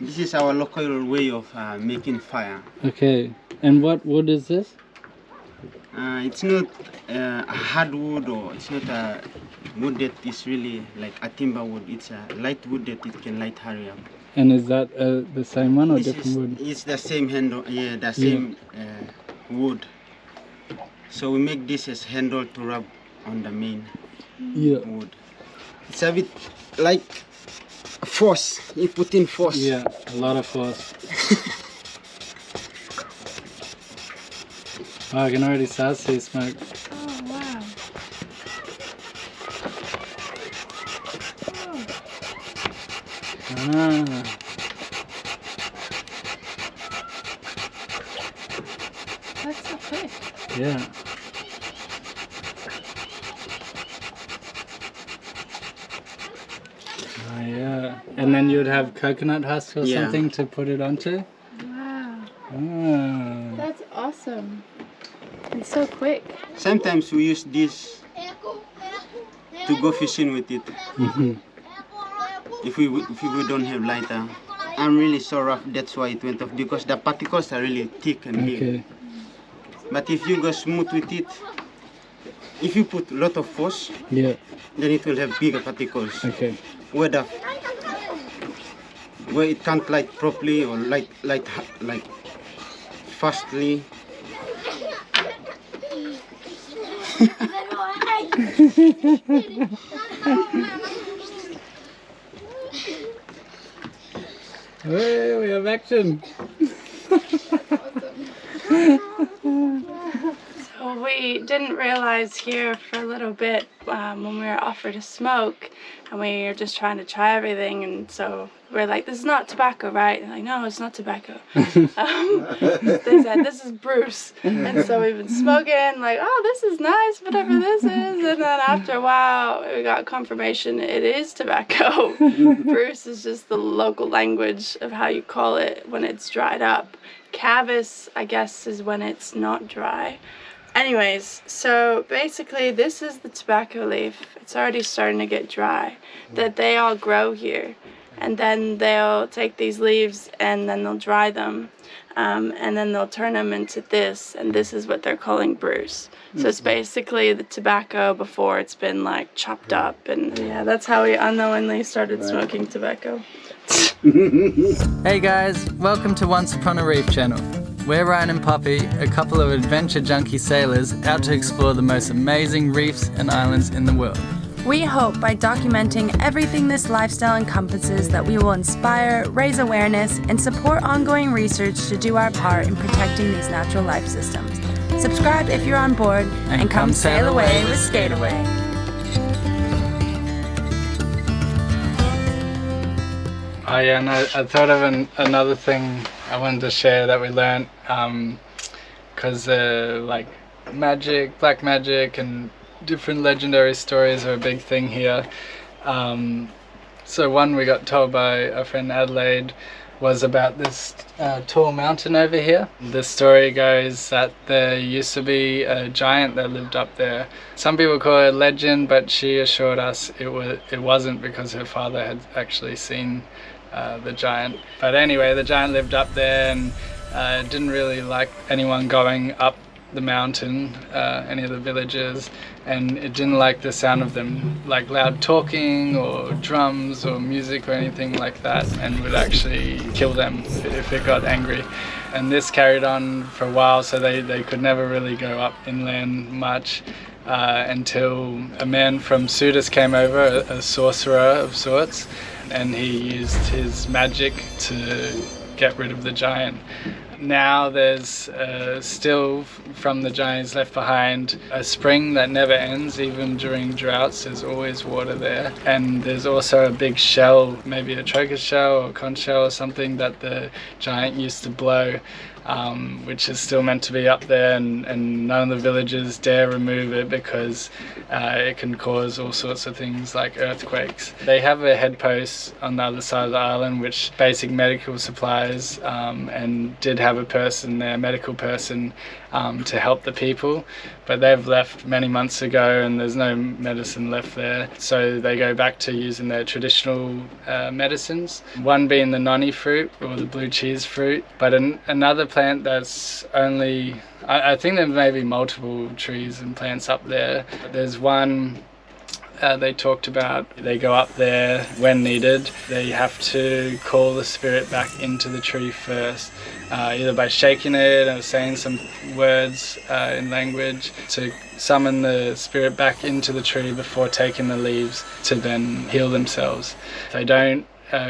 This is our local way of making fire. Okay. And what wood is this? It's not a hardwood, or it's not a wood that is really like a timber wood. It's a light wood that it can light hurry up. And is that the same one or different wood? It's the same handle, yeah, the same wood. So we make this as handle to rub on the main wood. It's a bit like force. You put in force. Yeah, a lot of force. Oh, I can already start to see smoke. Oh, wow. Ah. That's so quick. Yeah. Oh, yeah. And then you'd have coconut husk or something to put it onto? Wow. Ah. That's awesome. And so quick. Sometimes we use this to go fishing with it. If we don't have lighter. I'm really so rough, that's why it went off, because the particles are really thick and big. But if you go smooth with it, if you put a lot of force, then it will have bigger particles. Where it can't light properly or light fastly. Hey, we have action. So we didn't realize here for a little bit when we were offered a smoke, and we were just trying to try everything, and so we're like, this is not tobacco, right? And like, no, it's not tobacco. They said, this is Bruce. And so we've been smoking, like, oh, this is nice, whatever this is. And then after a while, we got confirmation it is tobacco. Bruce is just the local language of how you call it when it's dried up. Cavis, I guess, is when it's not dry. Anyways, so basically this is the tobacco leaf. It's already starting to get dry, that they all grow here. And then they'll take these leaves and then they'll dry them. And then they'll turn them into this, and this is what they're calling Bruce. So it's basically the tobacco before it's been like chopped up, and yeah, that's how we unknowingly started smoking tobacco. Hey guys, welcome to Once Upon a Reef channel. We're Ryan and Poppy, a couple of adventure junkie sailors out to explore the most amazing reefs and islands in the world. We hope by documenting everything this lifestyle encompasses that we will inspire, raise awareness, and support ongoing research to do our part in protecting these natural life systems. Subscribe if you're on board, and come sail away with Skate Away. Oh yeah, and I thought of another thing I wanted to share that we learned, because like magic, black magic, and different legendary stories are a big thing here. So one we got told by our friend Adelaide was about this tall mountain over here. The story goes that there used to be a giant that lived up there. Some people call it a legend, but she assured us it wasn't, because her father had actually seen the giant. But anyway, the giant lived up there and didn't really like anyone going up the mountain, any of the villagers, and it didn't like the sound of them, like loud talking or drums or music or anything like that, and would actually kill them if it got angry. And this carried on for a while, so they could never really go up inland much, until a man from Sudas came over, a sorcerer of sorts, and he used his magic to get rid of the giant. Now there's still, from the giants left behind, a spring that never ends. Even during droughts there's always water there, and there's also a big shell, maybe a trochus shell or conch shell or something, that the giant used to blow which is still meant to be up there, and none of the villagers dare remove it because it can cause all sorts of things like earthquakes. They have a head post on the other side of the island, which basic medical supplies, and did have a person there, a medical person, to help the people, but they've left many months ago and there's no medicine left there, so they go back to using their traditional medicines, one being the noni fruit or the blue cheese fruit, but another plant that's only, I think there may be multiple trees and plants up there. There's one they talked about, they go up there when needed. They have to call the spirit back into the tree first, either by shaking it or saying some words in language to summon the spirit back into the tree before taking the leaves to then heal themselves. If they don't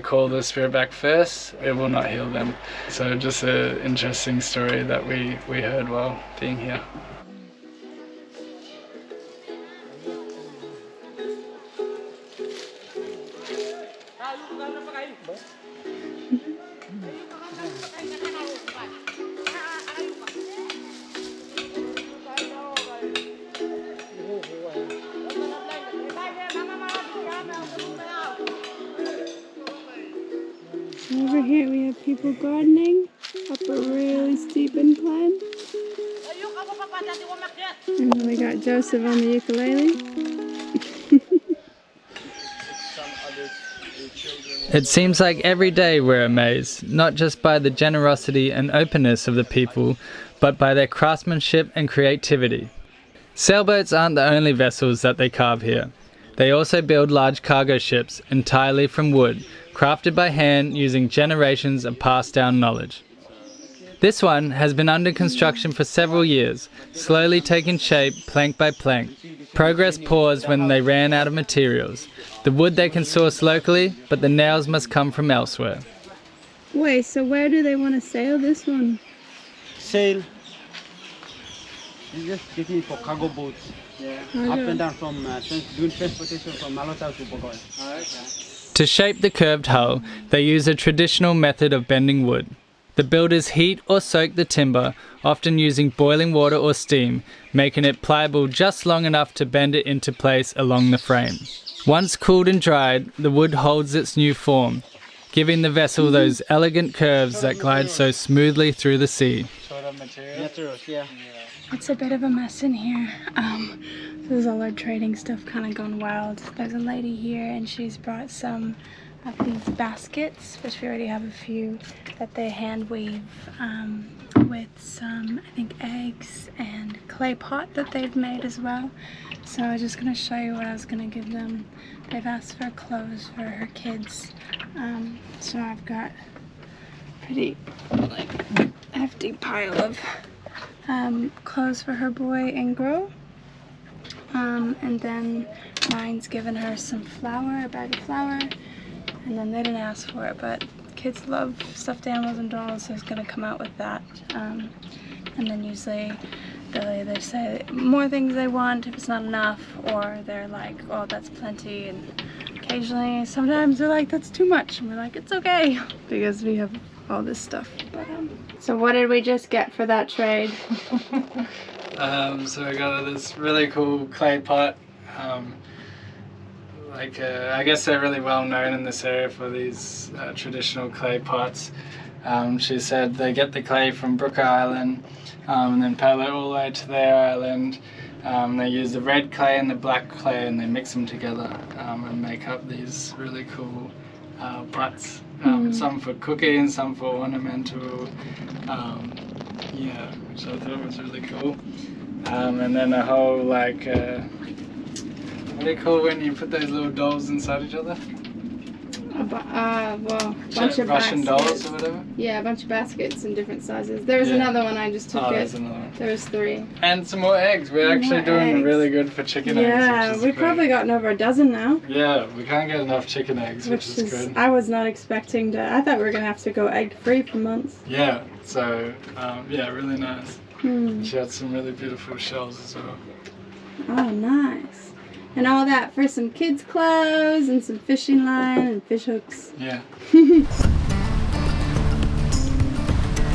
call the spirit back first, it will not heal them. So just an interesting story that we heard while being here. Over here we have people gardening up a really steep incline. And then we got Joseph on the ukulele. It seems like every day we're amazed, not just by the generosity and openness of the people, but by their craftsmanship and creativity. Sailboats aren't the only vessels that they carve here. They also build large cargo ships entirely from wood, crafted by hand using generations of passed down knowledge. This one has been under construction for several years, slowly taking shape plank by plank. Progress paused when they ran out of materials. The wood they can source locally, but the nails must come from elsewhere. Wait, so where do they want to sail this one? Sail. You just get me for cargo boats. Yeah. Up and down from doing transportation from Malota to Bagaman. Oh, okay. To shape the curved hull, they use a traditional method of bending wood. The builders heat or soak the timber, often using boiling water or steam, making it pliable just long enough to bend it into place along the frame. Once cooled and dried, the wood holds its new form, giving the vessel those elegant curves that glide so smoothly through the sea. Materials, yeah. It's a bit of a mess in here. This is all our trading stuff kind of gone wild. There's a lady here and she's brought some of these baskets, which we already have a few, that they hand weave with some, I think, eggs and clay pot that they've made as well. So I was just going to show you what I was going to give them. They've asked for clothes for her kids. So I've got a pretty hefty pile of clothes for her boy and girl. And then mine's given her some flour, a bag of flour. And then they didn't ask for it, but kids love stuffed animals and dolls, so it's going to come out with that. And then usually they'll either say more things they want if it's not enough, or they're like, oh, that's plenty. And occasionally, sometimes they're like, that's too much. And we're like, it's okay, because we have all this stuff. But, so what did we just get for that trade? So we got this really cool clay pot. I guess they're really well known in this area for these traditional clay pots. She said they get the clay from Papua Island and then paddle it all the way to their island. They use the red clay and the black clay and they mix them together and make up these really cool pots. Some for cooking, some for ornamental, which I thought was really cool. And then a whole what do you call when you put those little dolls inside each other? Bunch of Russian baskets. dolls or whatever? Yeah, a bunch of baskets in different sizes. There was another one, I just took it. There's another one. There was 3. And some more eggs. We're actually doing really good for chicken eggs. Yeah, we've probably gotten over a dozen now. Yeah, we can't get enough chicken eggs, which is good. I was not expecting to. I thought we were going to have to go egg-free for months. Yeah, so, really nice. She had some really beautiful shells as well. Oh, nice. And all that for some kids' clothes and some fishing line and fish hooks. Yeah.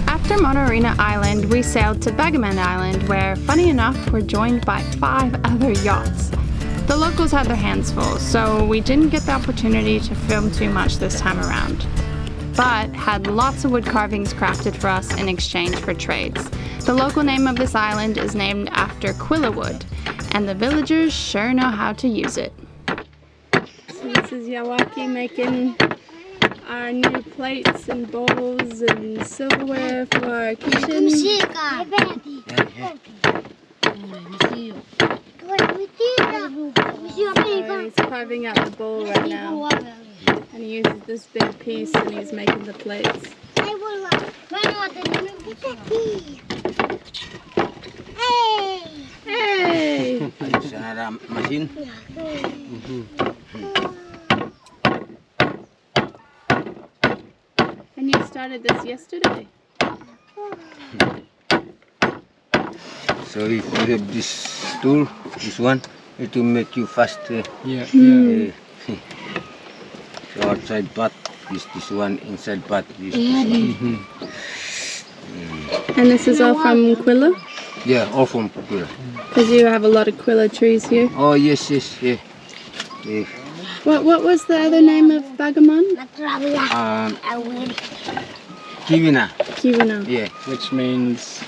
After After Motorina Island, we sailed to Bagaman Island, where, funny enough, we're joined by 5 other yachts. The locals had their hands full, so we didn't get the opportunity to film too much this time around, but had lots of wood carvings crafted for us in exchange for trades. The local name of this island is named after quilla wood, and the villagers sure know how to use it. So this is Yawaki making our new plates and bowls and silverware for our kitchen. He's carving out the bowl right now, and he uses this big piece and he's making the plates. Hey! Another machine. And you started this yesterday? So if you have this tool, this one, it will make you fast. Yeah. So outside part is this one, inside part is this one. And this is all from quilla? Yeah, all from Papua. Because you have a lot of quilla trees here. Oh yes, yeah. What was the other name of Bagaman? Kivina. Kivina. Yeah. Which means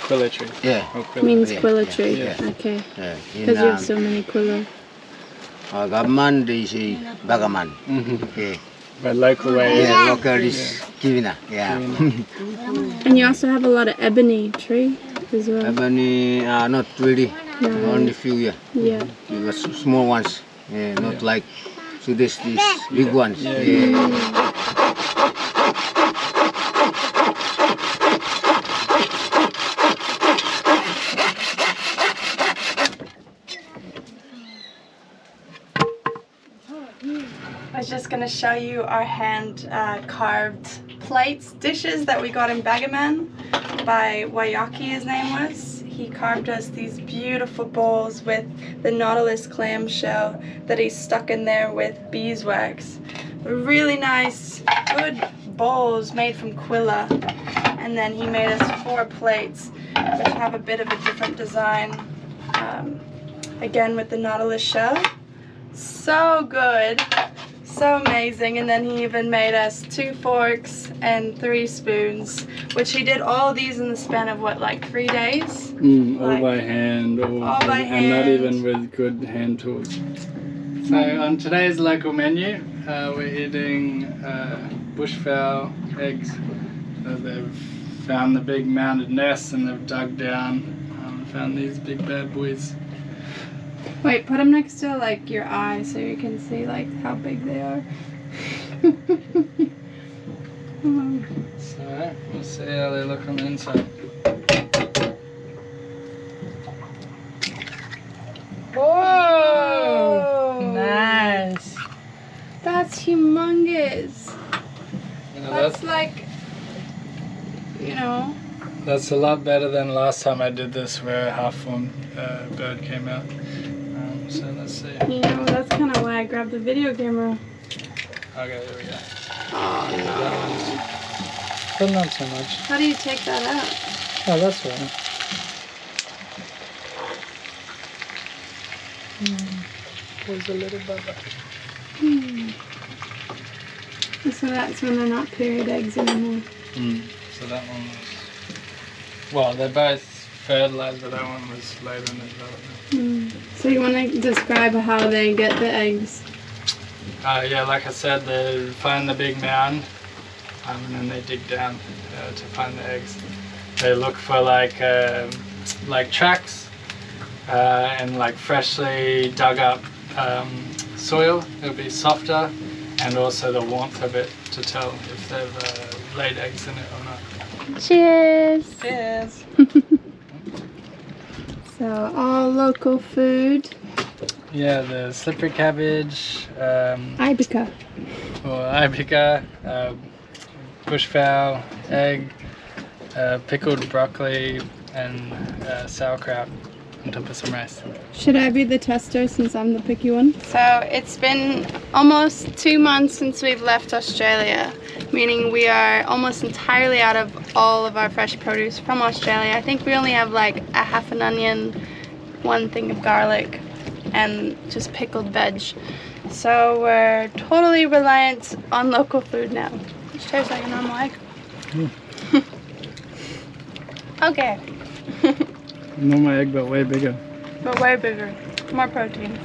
quilla tree. Yeah. Or quilla. Means quilla tree. Yeah. Okay. Yeah. Because you have so many quilla. Bagaman, they say Bagaman. Yeah. But local way. Yeah, local is Kivina. Yeah. And you also have a lot of ebony tree as well. Ebony, not really. No. Only few, yeah. Yeah. It was small ones. Yeah, not like so these big ones. Yeah. I was just going to show you our hand carved plates, dishes that we got in Bagaman by Wayaki, his name was. He carved us these beautiful bowls with the nautilus clamshell that he stuck in there with beeswax. Really nice, good bowls made from quilla. And then he made us 4 plates, which have a bit of a different design. Again with the nautilus shell. So good. So amazing. And then he even made us 2 forks and 3 spoons, which he did all these in the span of what, like 3 days? All by hand, all by and not hand. even with good hand tools. So on today's local menu, we're eating bushfowl eggs. So they've found the big mounded nests and they've dug down and found these big bad boys. Wait, put them next to like your eye so you can see like how big they are. So we'll see how they look on the inside. Whoa! Nice! That's humongous. You know, That's like, you know. That's a lot better than last time I did this where a half-formed bird came out. So let's see. You know, that's kind of why I grabbed the video camera. Okay, there we go. Oh That one's, but not so much. How do you take that out? Oh, that's right. There's a little bubble. So that's when they're not period eggs anymore. So that one was... Well, they're both fertilized, but that one was later in the development. So you want to describe how they get the eggs? Yeah, like I said, they find the big mound and then they dig down to find the eggs. They look for like tracks and like freshly dug up soil. It'll be softer, and also the warmth of it to tell if they've laid eggs in it or not. Cheers! Cheers! So all local food. Yeah, the slippery cabbage, Ibica. bushfowl, egg, pickled broccoli, and sauerkraut on top of some rice. Should I be the tester since I'm the picky one? So it's been almost 2 months since we've left Australia, meaning we are almost entirely out of all of our fresh produce from Australia. I think we only have like a half an onion, one thing of garlic, and just pickled veg. So we're totally reliant on local food now, which tastes like a normal egg. Okay. Normal egg, but way bigger. But way bigger, more protein.